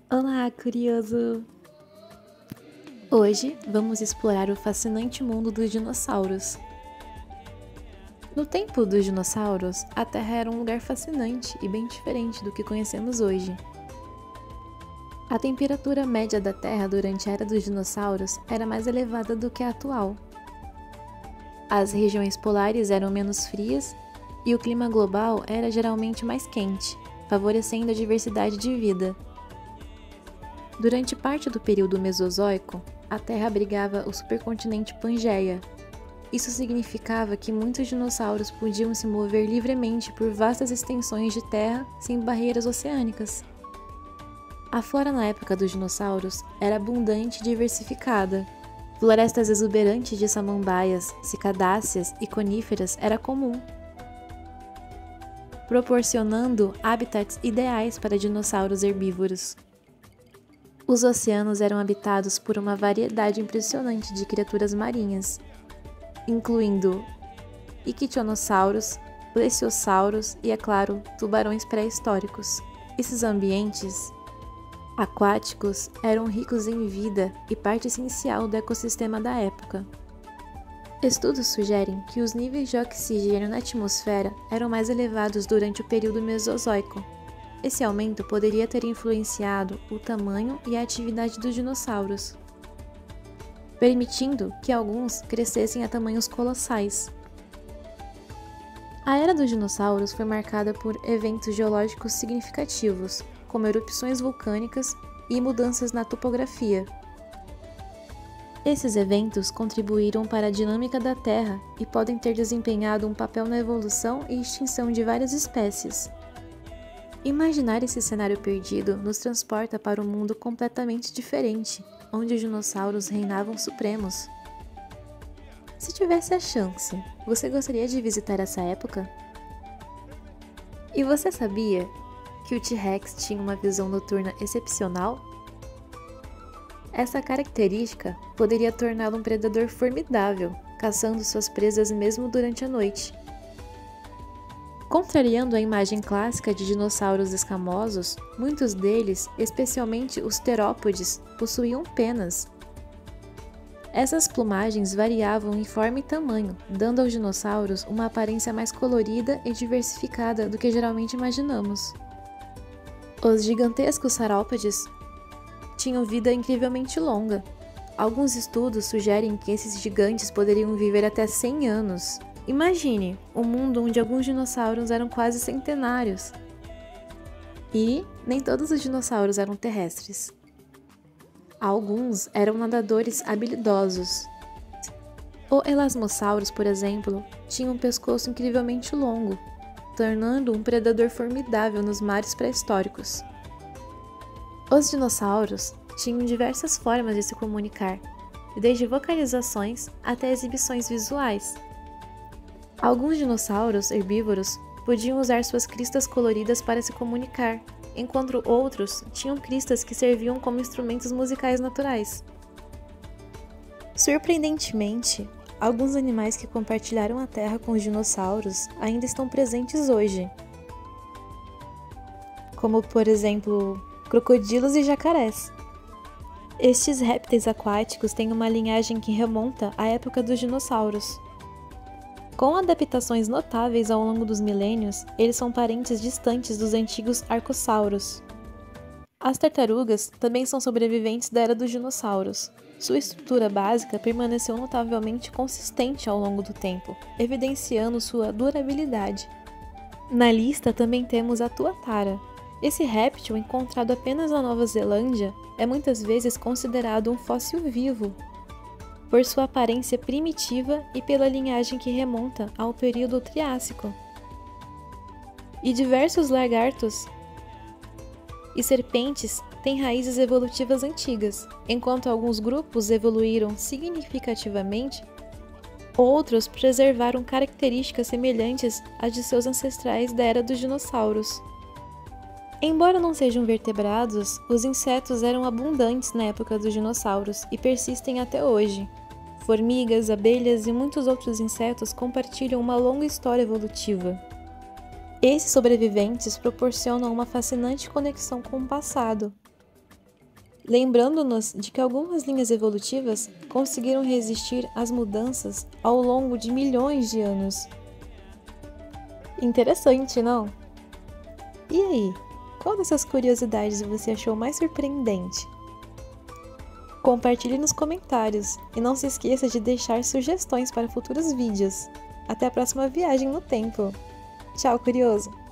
Olá, curioso! Hoje vamos explorar o fascinante mundo dos dinossauros. No tempo dos dinossauros, a Terra era um lugar fascinante e bem diferente do que conhecemos hoje. A temperatura média da Terra durante a era dos dinossauros era mais elevada do que a atual. As regiões polares eram menos frias e o clima global era geralmente mais quente, favorecendo a diversidade de vida. Durante parte do período Mesozoico, a Terra abrigava o supercontinente Pangeia. Isso significava que muitos dinossauros podiam se mover livremente por vastas extensões de terra sem barreiras oceânicas. A flora na época dos dinossauros era abundante e diversificada. Florestas exuberantes de samambaias, cicadáceas e coníferas era comum, proporcionando habitats ideais para dinossauros herbívoros. Os oceanos eram habitados por uma variedade impressionante de criaturas marinhas, incluindo ictionossauros, plesiosauros e, é claro, tubarões pré-históricos. Esses ambientes aquáticos eram ricos em vida e parte essencial do ecossistema da época. Estudos sugerem que os níveis de oxigênio na atmosfera eram mais elevados durante o período Mesozoico. Esse aumento poderia ter influenciado o tamanho e a atividade dos dinossauros, permitindo que alguns crescessem a tamanhos colossais. A era dos dinossauros foi marcada por eventos geológicos significativos, como erupções vulcânicas e mudanças na topografia. Esses eventos contribuíram para a dinâmica da Terra e podem ter desempenhado um papel na evolução e extinção de várias espécies. Imaginar esse cenário perdido nos transporta para um mundo completamente diferente, onde os dinossauros reinavam supremos. Se tivesse a chance, você gostaria de visitar essa época? E você sabia que o T-Rex tinha uma visão noturna excepcional? Essa característica poderia torná-lo um predador formidável, caçando suas presas mesmo durante a noite. Contrariando a imagem clássica de dinossauros escamosos, muitos deles, especialmente os terópodes, possuíam penas. Essas plumagens variavam em forma e tamanho, dando aos dinossauros uma aparência mais colorida e diversificada do que geralmente imaginamos. Os gigantescos saurópodes tinham vida incrivelmente longa. Alguns estudos sugerem que esses gigantes poderiam viver até 100 anos. Imagine um mundo onde alguns dinossauros eram quase centenários. E nem todos os dinossauros eram terrestres. Alguns eram nadadores habilidosos. O Elasmosaurus, por exemplo, tinha um pescoço incrivelmente longo, tornando um predador formidável nos mares pré-históricos. Os dinossauros tinham diversas formas de se comunicar, desde vocalizações até exibições visuais. Alguns dinossauros herbívoros podiam usar suas cristas coloridas para se comunicar, enquanto outros tinham cristas que serviam como instrumentos musicais naturais. Surpreendentemente, alguns animais que compartilharam a Terra com os dinossauros ainda estão presentes hoje, como, por exemplo, crocodilos e jacarés. Estes répteis aquáticos têm uma linhagem que remonta à época dos dinossauros. Com adaptações notáveis ao longo dos milênios, eles são parentes distantes dos antigos arcossauros. As tartarugas também são sobreviventes da era dos dinossauros. Sua estrutura básica permaneceu notavelmente consistente ao longo do tempo, evidenciando sua durabilidade. Na lista também temos a tuatara. Esse réptil, encontrado apenas na Nova Zelândia, é muitas vezes considerado um fóssil vivo, por sua aparência primitiva e pela linhagem que remonta ao período Triássico. E diversos lagartos e serpentes têm raízes evolutivas antigas. Enquanto alguns grupos evoluíram significativamente, outros preservaram características semelhantes às de seus ancestrais da era dos dinossauros. Embora não sejam vertebrados, os insetos eram abundantes na época dos dinossauros e persistem até hoje. Formigas, abelhas e muitos outros insetos compartilham uma longa história evolutiva. Esses sobreviventes proporcionam uma fascinante conexão com o passado. lembrando-nos de que algumas linhas evolutivas conseguiram resistir às mudanças ao longo de milhões de anos. Interessante, não? E aí, qual dessas curiosidades você achou mais surpreendente? Compartilhe nos comentários e não se esqueça de deixar sugestões para futuros vídeos. Até a próxima viagem no tempo! Tchau, curioso!